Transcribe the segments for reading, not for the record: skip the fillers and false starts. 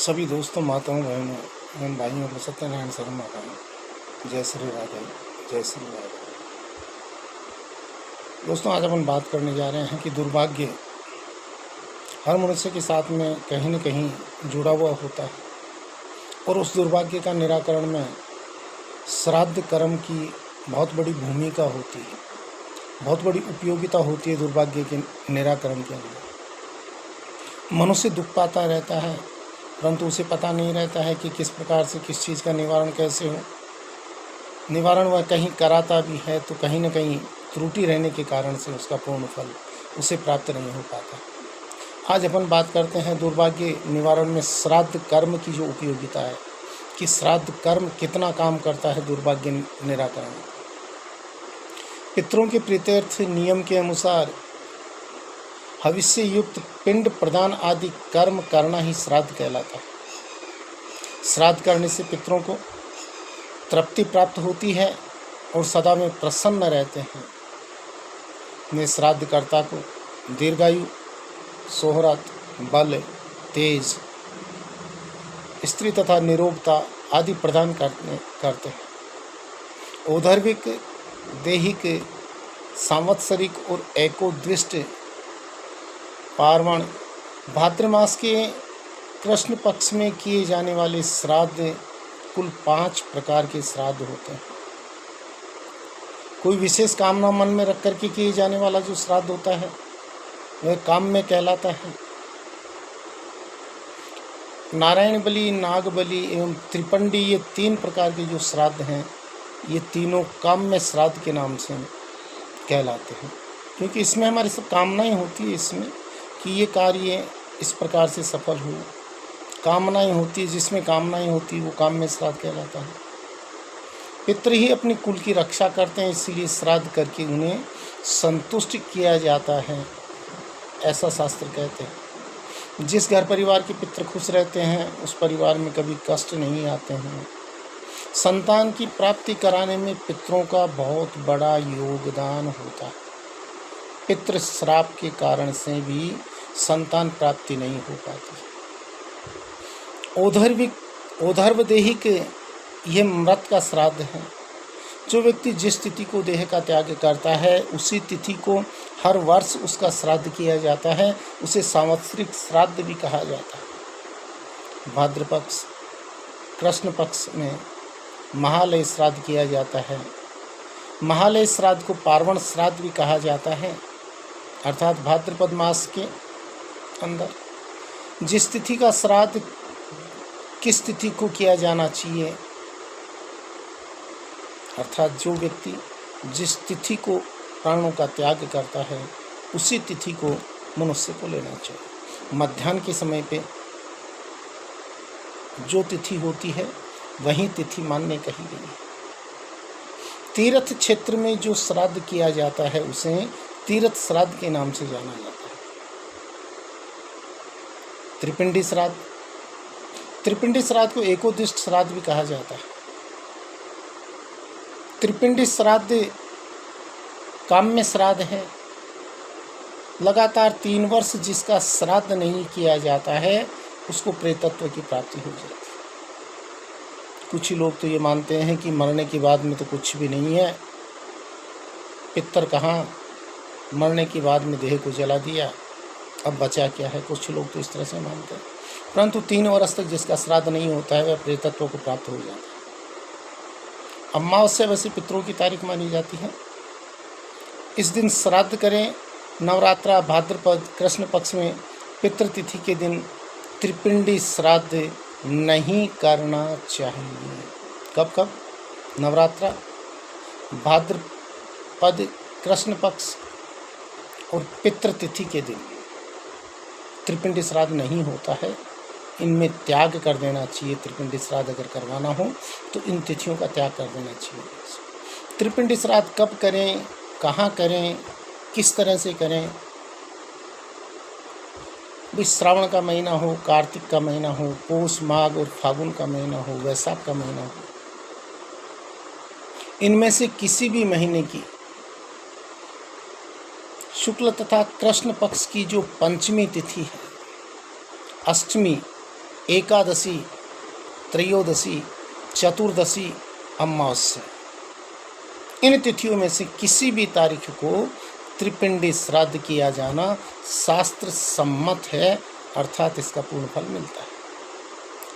सभी दोस्तों, माताओं, बहनों एवं भाइयों को सत्यनारायण शर्मा का जय श्री राधे, जय श्री राधे। दोस्तों, आज अपन बात करने जा रहे हैं कि दुर्भाग्य हर मनुष्य के साथ में कहीं न कहीं जुड़ा हुआ होता है और उस दुर्भाग्य का निराकरण में श्राद्ध कर्म की बहुत बड़ी भूमिका होती है, बहुत बड़ी उपयोगिता होती है। दुर्भाग्य के निराकरण के अंदर मनुष्य दुख पाता रहता है, परंतु उसे पता नहीं रहता है कि किस प्रकार से किस चीज़ का निवारण कैसे हो। निवारण वह कहीं कराता भी है तो कहीं न कहीं त्रुटि रहने के कारण से उसका पूर्ण फल उसे प्राप्त नहीं हो पाता। आज अपन बात करते हैं दुर्भाग्य निवारण में श्राद्ध कर्म की जो उपयोगिता है, कि श्राद्ध कर्म कितना काम करता है दुर्भाग्य निराकरण। पितरों के प्रीत्यर्थ नियम के अनुसार भविष्य युक्त पिंड प्रदान आदि कर्म करना ही श्राद्ध कहलाता है। श्राद्ध करने से पितरों को तृप्ति प्राप्त होती है और सदा में प्रसन्न रहते हैं। वे श्राद्धकर्ता को दीर्घायु, शोहरत, बल, तेज, स्त्री तथा निरोगता आदि प्रदान करते हैं। औधर्विक, दैहिक, सांवत्सरिक और एकोद्विष्ट पार्वण भाद्र मास के कृष्ण पक्ष में किए जाने वाले श्राद्ध कुल 5 प्रकार के श्राद्ध होते हैं। कोई विशेष कामना मन में रख करके किए जाने वाला जो श्राद्ध होता है वह काम में कहलाता है। नारायण बलि, नाग बलि एवं त्रिपंडी, ये 3 प्रकार के जो श्राद्ध हैं, ये तीनों काम में श्राद्ध के नाम से कहलाते हैं, क्योंकि इसमें हमारी सब कामनाएं होती है इसमें कि ये कार्य इस प्रकार से सफल हो। कामनाएं होती है, जिसमें कामनाएं होती है वो काम में श्राद्ध कहलाता है। पितृ ही अपनी कुल की रक्षा करते हैं, इसीलिए श्राद्ध करके उन्हें संतुष्ट किया जाता है, ऐसा शास्त्र कहते हैं। जिस घर परिवार के पितृ खुश रहते हैं उस परिवार में कभी कष्ट नहीं आते हैं। संतान की प्राप्ति कराने में पितरों का बहुत बड़ा योगदान होता है। पितृ श्राप के कारण से भी संतान प्राप्ति नहीं हो पाती। औधर्वदेहिक, यह मृत का श्राद्ध है। जो व्यक्ति जिस तिथि को देह का त्याग करता है उसी तिथि को हर वर्ष उसका श्राद्ध किया जाता है। उसे सांवत्सरिक श्राद्ध भी कहा जाता है। भाद्र पक्ष, कृष्ण पक्ष में महालय श्राद्ध किया जाता है। महालय श्राद्ध को पार्वण श्राद्ध भी कहा जाता है, अर्थात भाद्रपद मास के अंदर जिस तिथि का श्राद्ध किस तिथि को किया जाना चाहिए, अर्थात जो व्यक्ति जिस तिथि को प्राणों का त्याग करता है उसी तिथि को मनुष्य को लेना चाहिए। मध्याह्न के समय पे जो तिथि होती है वही तिथि मानने कही गई है। तीर्थ क्षेत्र में जो श्राद्ध किया जाता है उसे तीर्थ श्राद्ध के नाम से जाना जाता है। त्रिपिंडी श्राद्ध, त्रिपिंडी श्राद्ध को एकोद्दिष्ट श्राद्ध भी कहा जाता है। त्रिपिंडी श्राद्ध काम्य श्राद्ध है। लगातार 3 वर्ष जिसका श्राद्ध नहीं किया जाता है उसको प्रेतत्व की प्राप्ति हो जाती है। कुछ लोग तो ये मानते हैं कि मरने के बाद में तो कुछ भी नहीं है, पितर कहाँ, मरने के बाद में देह को जला दिया, अब बचा क्या है। कुछ लोग तो इस तरह से मानते हैं, परंतु 3 वर्ष तक जिसका श्राद्ध नहीं होता है वह प्रेतत्व को प्राप्त हो जाता है। अमावस्या वैसे पितरों की तारीख मानी जाती है। इस दिन श्राद्ध करें। नवरात्रा भाद्रपद कृष्ण पक्ष में पितृतिथि के दिन त्रिपिंडी श्राद्ध नहीं करना चाहिए। कब कब? नवरात्रा, भाद्रपद कृष्ण पक्ष और पितृतिथि के दिन त्रिपिंडी श्राद्ध नहीं होता है। इनमें त्याग कर देना चाहिए। त्रिपिंडी श्राद्ध अगर करवाना हो तो इन तिथियों का त्याग कर देना चाहिए। त्रिपिंडी श्राद्ध कब करें, कहाँ करें, किस तरह से करें? भी श्रावण का महीना हो, कार्तिक का महीना हो, पौष, माघ और फागुन का महीना हो, वैशाख का महीना हो, इनमें से किसी भी महीने की शुक्ल तथा कृष्ण पक्ष की जो पंचमी तिथि है, अष्टमी एकादशी, त्रयोदशी, चतुर्दशी, अमावस्या, इन तिथियों में से किसी भी तारीख को त्रिपिंडी श्राद्ध किया जाना शास्त्र सम्मत है, अर्थात इसका पूर्ण फल मिलता है।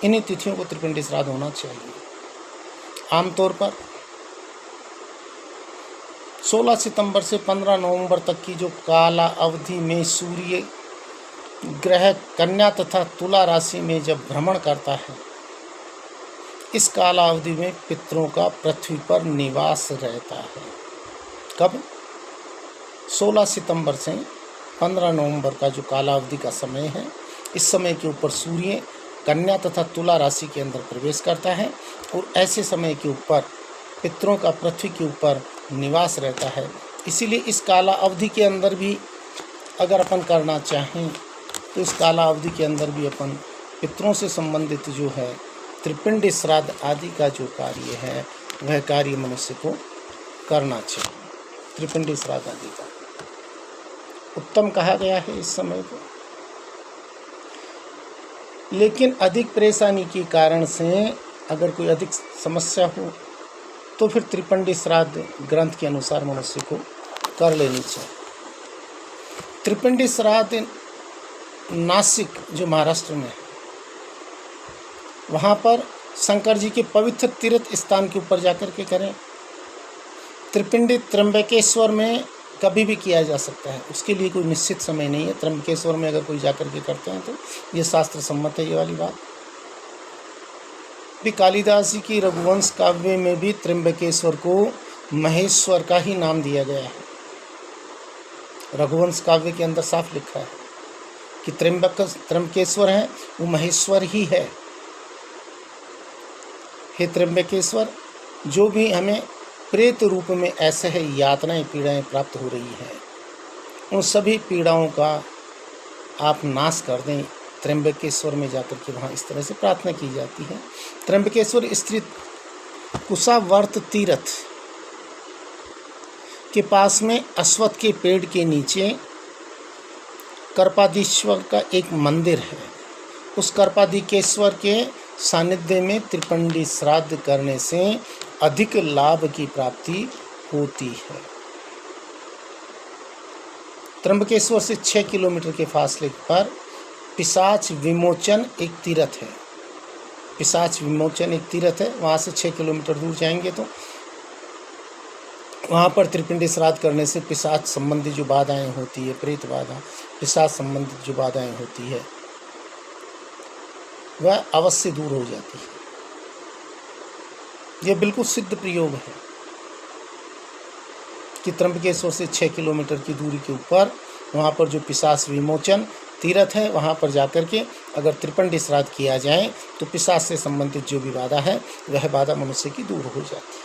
इन्हीं तिथियों को त्रिपिंडी श्राद्ध होना चाहिए। आमतौर पर 16 सितंबर से 15 नवंबर तक की जो काला अवधि में सूर्य ग्रह कन्या तथा तुला राशि में जब भ्रमण करता है, इस काला अवधि में पितरों का पृथ्वी पर निवास रहता है। कब? 16 सितंबर से 15 नवंबर का जो काला अवधि का समय है, इस समय के ऊपर सूर्य कन्या तथा तुला राशि के अंदर प्रवेश करता है और ऐसे समय के ऊपर पितरों का पृथ्वी के ऊपर निवास रहता है। इसीलिए इस काला अवधि के अंदर भी अगर अपन करना चाहें तो इस काला अवधि के अंदर भी अपन पितरों से संबंधित जो है त्रिपिंडी श्राद्ध आदि का जो कार्य है वह कार्य मनुष्य को करना चाहिए। त्रिपिंडी श्राद्ध आदि का उत्तम कहा गया है इस समय को। लेकिन अधिक परेशानी के कारण से अगर कोई अधिक समस्या हो तो फिर त्रिपिंडी श्राद्ध ग्रंथ के अनुसार मनुष्य को कर लेनी चाहिए। त्रिपिंडी श्राद्ध नासिक जो महाराष्ट्र में है, वहाँ पर शंकर जी के पवित्र तीर्थ स्थान के ऊपर जाकर के करें। त्रिपिंडी त्र्यंबकेश्वर में कभी भी किया जा सकता है, उसके लिए कोई निश्चित समय नहीं है। त्र्यंबकेश्वर में अगर कोई जाकर के करते हैं तो ये शास्त्र सम्मत है ये वाली बात भी। कालिदास जी की रघुवंश काव्य में भी त्र्यंबकेश्वर को महेश्वर का ही नाम दिया गया है। रघुवंश काव्य के अंदर साफ लिखा है कि त्र्यंबकेश्वर है वो महेश्वर ही है। हे त्र्यंबकेश्वर, जो भी हमें प्रेत रूप में ऐसे है यातनाएं पीड़ाएं प्राप्त हो रही हैं, उन सभी पीड़ाओं का आप नाश कर दें। त्र्यंबकेश्वर में जाकर के वहाँ इस तरह से प्रार्थना की जाती है। त्र्यंबकेश्वर स्थित कुशावर्त तीर्थ के पास में अश्वत्थ के पेड़ के नीचे करपादीश्वर का एक मंदिर है। उस करपादिकेश्वर के सानिध्य में त्रिपिंडी श्राद्ध करने से अधिक लाभ की प्राप्ति होती है। त्र्यंबकेश्वर से 6 किलोमीटर के फासले पर पिशाच विमोचन एक तीर्थ है। पिशाच विमोचन एक तीर्थ है, वहाँ से 6 किलोमीटर दूर जाएंगे तो वहाँ पर त्रिपिंडी श्राद्ध करने से पिशाच संबंधी जो बाधाएं होती है, प्रेत बाधा, पिशाच संबंधित जो बाधाएं होती है वह अवश्य दूर हो जाती है। यह बिल्कुल सिद्ध प्रयोग है कि त्र्यंबकेश्वर से 6 किलोमीटर की दूरी के ऊपर वहाँ पर जो पिशाच विमोचन तीर्थ है, वहाँ पर जाकर के अगर त्रिपिंडी श्राद्ध किया जाए तो पिशाच से संबंधित जो भी बाधा है वह बाधा मनुष्य की दूर हो जाती है।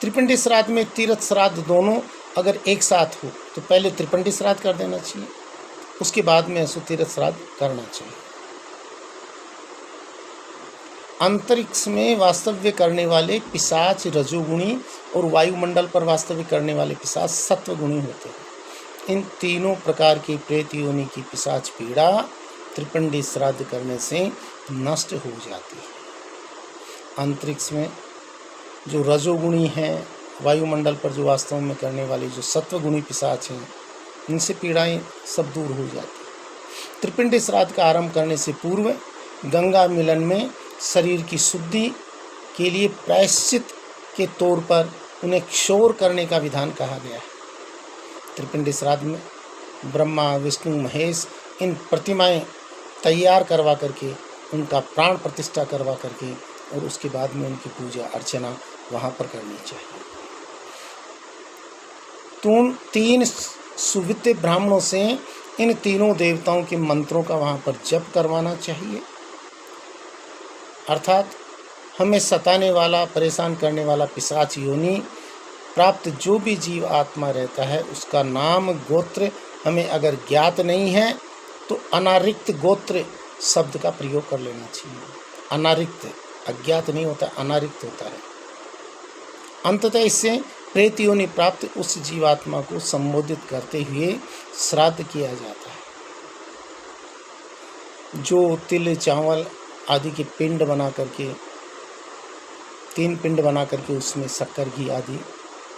त्रिपिंडी श्राद्ध में तीर्थ श्राद्ध दोनों अगर एक साथ हो तो पहले त्रिपिंडी श्राद्ध कर देना चाहिए, उसके बाद में तीर्थ श्राद्ध करना चाहिए। अंतरिक्ष में वास्तव्य करने वाले पिशाच रजोगुणी और वायुमंडल पर वास्तव्य करने वाले पिशाच सत्वगुणी होते हैं। इन तीनों प्रकार की प्रेत योनि की पिशाच पीड़ा त्रिपिंडी श्राद्ध करने से नष्ट हो जाती है। अंतरिक्ष में जो रजोगुणी हैं, वायुमंडल पर जो वास्तव में करने वाले जो सत्वगुणी पिशाच हैं, इनसे पीड़ाएं सब दूर हो जाती हैं। त्रिपिंडी श्राद्ध का आरंभ करने से पूर्व गंगा मिलन में शरीर की शुद्धि के लिए प्रायश्चित के तौर पर उन्हें क्षौर करने का विधान कहा गया है। त्रिपिंडी श्राद्ध में ब्रह्मा, विष्णु, महेश इन प्रतिमाएं तैयार करवा करके उनका प्राण प्रतिष्ठा करवा करके और उसके बाद में उनकी पूजा अर्चना वहाँ पर करनी चाहिए। तो 3 सुविदित ब्राह्मणों से इन तीनों देवताओं के मंत्रों का वहाँ पर जप करवाना चाहिए। अर्थात हमें सताने वाला, परेशान करने वाला पिशाच योनि प्राप्त जो भी जीव आत्मा रहता है उसका नाम, गोत्र हमें अगर ज्ञात नहीं है तो अनारिक्त गोत्र शब्द का प्रयोग कर लेना चाहिए। अनारिक्त अज्ञात नहीं होता, अनारिक्त होता है। अंततः इससे प्रेत योनि प्राप्त उस जीवात्मा को संबोधित करते हुए श्राद्ध किया जाता है। जो तिल चावल आदि के पिंड बना करके, 3 पिंड बना करके उसमें शक्कर घी आदि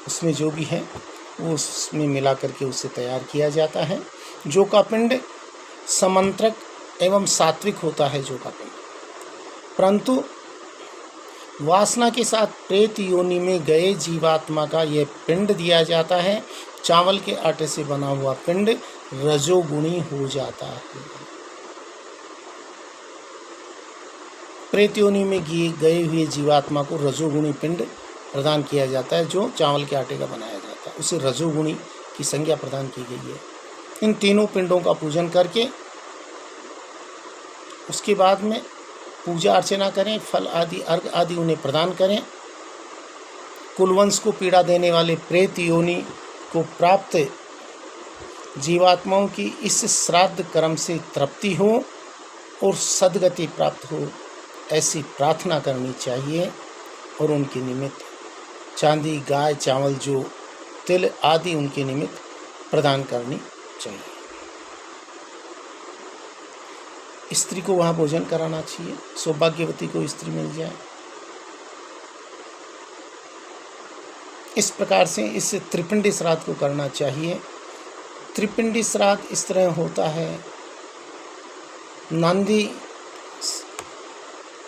उसमें जो भी है वो उसमें मिला करके उसे तैयार किया जाता है। जौ का पिंड समंत्रक एवं सात्विक होता है जौ का पिंड, परंतु वासना के साथ प्रेत योनि में गए जीवात्मा का यह पिंड दिया जाता है। चावल के आटे से बना हुआ पिंड रजोगुणी हो जाता है। प्रेत योनि में गए हुए जीवात्मा को रजोगुणी पिंड प्रदान किया जाता है, जो चावल के आटे का बनाया जाता है, उसे रजोगुणी की संज्ञा प्रदान की गई है। इन तीनों पिंडों का पूजन करके उसके बाद में पूजा अर्चना करें, फल आदि अर्घ आदि उन्हें प्रदान करें। कुलवंश को पीड़ा देने वाले प्रेत योनि को प्राप्त जीवात्माओं की इस श्राद्ध कर्म से तृप्ति हो और सद्गति प्राप्त हो, ऐसी प्रार्थना करनी चाहिए और उनके निमित्त चांदी, गाय, चावल, जो तिल आदि उनके निमित्त प्रदान करनी चाहिए। स्त्री को वहाँ भोजन कराना चाहिए, सौभाग्यवती को स्त्री मिल जाए। इस प्रकार से इस त्रिपिंडी श्राद्ध को करना चाहिए। त्रिपिंडी श्राद्ध इस तरह होता है।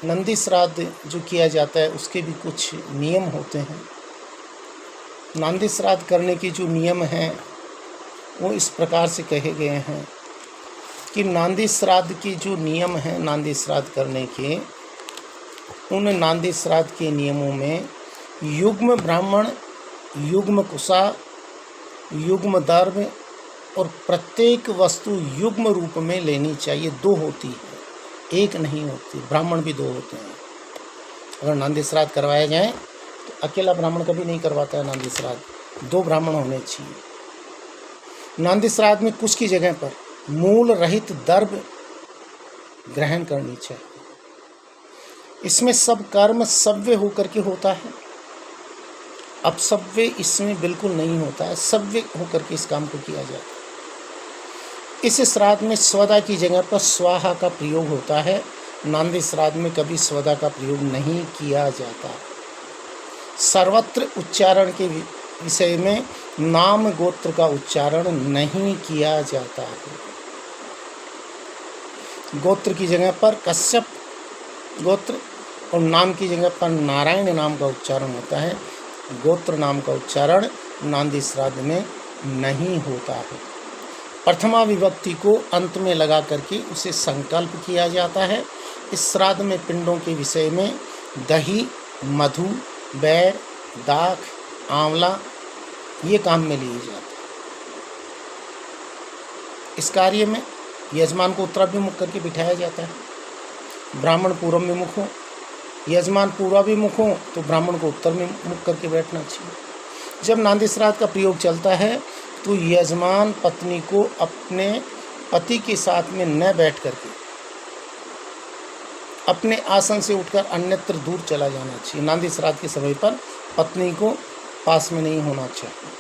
नंदी श्राद्ध जो किया जाता है उसके भी कुछ नियम होते हैं। नांदी श्राद्ध करने की जो नियम हैं वो इस प्रकार से कहे गए हैं कि नांदी श्राद्ध की जो नियम हैं नांदी श्राद्ध करने के, उन नांदी श्राद्ध के नियमों में युग्म ब्राह्मण, युग्म कुशा, युग्म दर्भ और प्रत्येक वस्तु युग्म रूप में लेनी चाहिए। 2 होती है, एक नहीं होती। ब्राह्मण भी 2 होते हैं। अगर नांदी श्राद्ध करवाया जाए तो अकेला ब्राह्मण कभी नहीं करवाता है नांदी श्राद्ध, 2 ब्राह्मण होने चाहिए। नांदी श्राद्ध में कुछ की जगह पर मूल रहित दर्भ ग्रहण करनी चाहिए। इसमें सब कर्म सव्य होकर के होता है। अपसव्य इसमें बिल्कुल नहीं होता है, सव्य होकर के इस काम को किया जाता है। इस श्राद्ध में स्वदा की जगह पर स्वाहा का प्रयोग होता है। नांदी श्राद्ध में कभी स्वदा का प्रयोग नहीं किया जाता। सर्वत्र उच्चारण के विषय में नाम गोत्र का उच्चारण नहीं किया जाता है। गोत्र की जगह पर कश्यप गोत्र और नाम की जगह पर नारायण नाम का उच्चारण होता है। गोत्र नाम का उच्चारण नांदी श्राद्ध में नहीं होता है। प्रथमा विभक्ति को अंत में लगा करके उसे संकल्प किया जाता है। इस श्राद्ध में पिंडों के विषय में दही, मधु, बैर, दाख, आंवला ये काम में लिए जाते हैं। इस कार्य में यजमान को उत्तराभिमुख करके बिठाया जाता है। ब्राह्मण पूर्वाभिमुख हो, यजमान पूर्वाभिमुख हो तो ब्राह्मण को उत्तर में मुख करके बैठना चाहिए। जब नांदी श्राद्ध का प्रयोग चलता है तो यजमान पत्नी को अपने पति के साथ में न बैठ करके अपने आसन से उठकर अन्यत्र दूर चला जाना चाहिए। नांदी श्राद्ध के समय पर पत्नी को पास में नहीं होना चाहिए।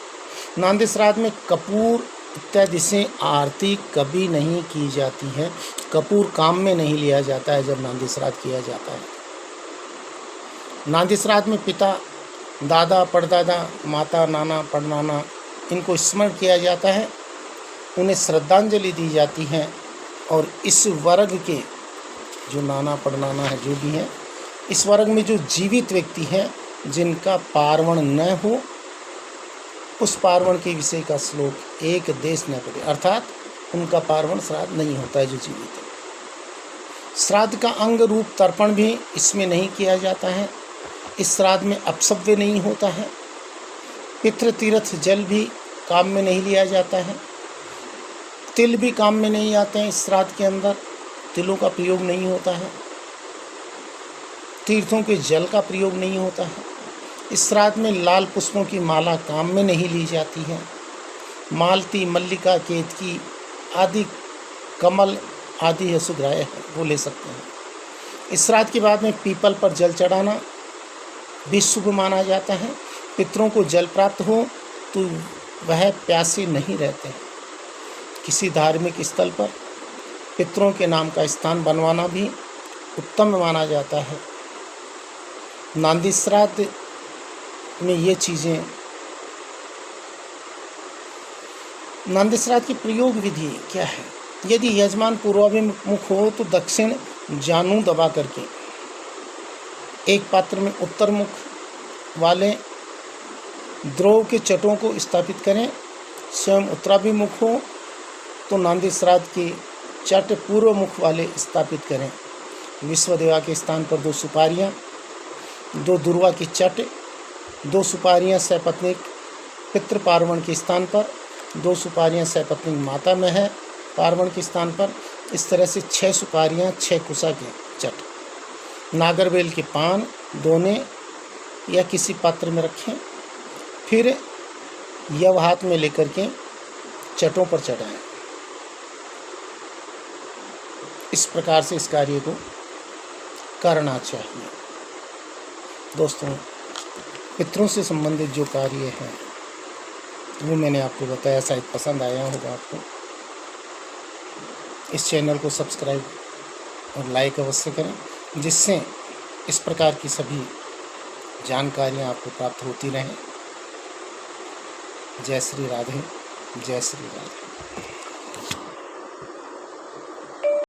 नांदी श्राद्ध में कपूर इत्यादि से आरती कभी नहीं की जाती है। कपूर काम में नहीं लिया जाता है जब नांदी श्राद्ध किया जाता है। नांदी श्राद्ध में पिता, दादा, परदादा, माता, नाना, परनाना इनको स्मरण किया जाता है, उन्हें श्रद्धांजलि दी जाती है। और इस वर्ग के जो नाना परनाना है जो भी हैं, इस वर्ग में जो जीवित व्यक्ति हैं जिनका पार्वण न हो, उस पार्वण के विषय का श्लोक एक देश न पड़े, अर्थात उनका पार्वण श्राद्ध नहीं होता है जो जीवित है। श्राद्ध का अंग रूप तर्पण भी इसमें नहीं किया जाता है। इस श्राद्ध में अपसव्य नहीं होता है। पितृ तीर्थ जल भी काम में नहीं लिया जाता है। तिल भी काम में नहीं आते हैं। इस श्राद्ध के अंदर तिलों का प्रयोग नहीं होता है। तीर्थों के जल का प्रयोग नहीं होता है। इस श्राद्ध में लाल पुष्पों की माला काम में नहीं ली जाती है। मालती, मल्लिका, केतकी आदि, कमल आदि है सुग्राह्य है, वो ले सकते हैं। इस श्राद्ध के बाद में पीपल पर जल चढ़ाना भी शुभ माना जाता है। पितरों को जल प्राप्त हो तो वह प्यासे नहीं रहते हैं। किसी धार्मिक स्थल पर पितरों के नाम का स्थान बनवाना भी उत्तम माना जाता है। नांदी श्राद्ध में ये चीज़ें, नांदी श्राद्ध की प्रयोग विधि क्या है? यदि यजमान पूर्वाभिमुख हो तो दक्षिण जानु दबा करके एक पात्र में उत्तर मुख वाले द्रव के चटों को स्थापित करें। स्वयं उत्तराभिमुख हो तो नांदी श्राद्ध की चट पूर्व मुख वाले स्थापित करें। विश्वदेवा के स्थान पर 2 सुपारियाँ, 2 दुर्वा की चट, 2 सुपारियाँ सपत्नीक पितृ पार्वण के स्थान पर, 2 सुपारियाँ सपत्नीक माता में है पार्वण के स्थान पर। इस तरह से 6 सुपारियाँ 6 कुसा की चट। नागरबेल के पान दोने या किसी पात्र में रखें, फिर यव हाथ में लेकर के चटों पर चढ़ाएं। इस प्रकार से इस कार्य को करना चाहिए। दोस्तों, पितरों से संबंधित जो कार्य है वो मैंने आपको बताया, शायद पसंद आया होगा आपको। इस चैनल को सब्सक्राइब और लाइक अवश्य करें, जिससे इस प्रकार की सभी जानकारियाँ आपको प्राप्त होती रहें। जय श्री राधे, जय श्री राधे।